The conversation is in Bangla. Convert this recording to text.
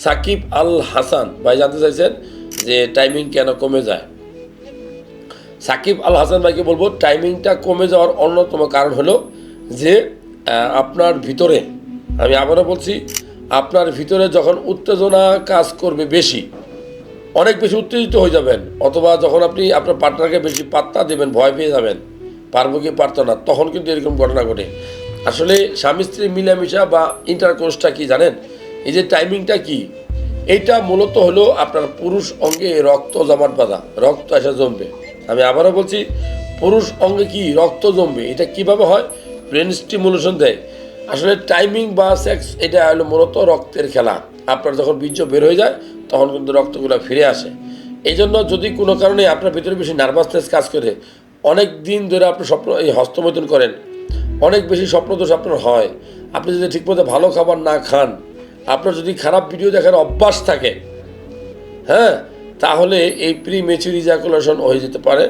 সাকিব আল হাসান ভাই জানতে চাইছেন যে টাইমিং কেন কমে যায়। সাকিব আল হাসান ভাইকে বলবো, টাইমিংটা কমে যাওয়ার অন্যতম কারণ হলো যে আপনার ভিতরে, আমি আবারও বলছি, আপনার ভিতরে যখন উত্তেজনা কাজ করবে বেশি, অনেক বেশি উত্তেজিত হয়ে যাবেন, অথবা যখন আপনি আপনার পার্টনারকে বেশি পাত্তা দেবেন, ভয় পেয়ে যাবেন, পারবো কি পারতো না, তখন কিন্তু এরকম ঘটনা ঘটে। আসলে স্বামী স্ত্রী মিলামিশা বা ইন্টারকোর্সটা কি জানেন? এই যে টাইমিংটা কি, এইটা মূলত হলো আপনার পুরুষ অঙ্গে রক্ত জমাট বাঁধা, রক্ত এসে জমবে। আমি আবারও বলছি, পুরুষ অঙ্গে কি রক্ত জমবে, এটা কিভাবে হয়? ব্রেন স্টিমুলেশন দেয়। আসলে টাইমিং বা সেক্স এটা হলো মূলত রক্তের খেলা। আপনার যখন বীর্য বের হয়ে যায় তখন কিন্তু রক্তগুলো ফিরে আসে। এই জন্য যদি কোনো কারণে আপনার ভিতরে বেশি নার্ভাসনেস কাজ করে, অনেক দিন ধরে আপনি স্বপ্ন এই হস্তমৈথুন করেন, অনেক বেশি স্বপ্নদোষ আপনার হয়, আপনি যদি ঠিকমতো ভালো খাবার না খান, আপনার যদি খারাপ ভিডিও দেখার অভ্যাস থাকে, হ্যাঁ, তাহলে এই প্রি ম্যাচিউর ইজাকুলেশন হয়ে যেতে পারে।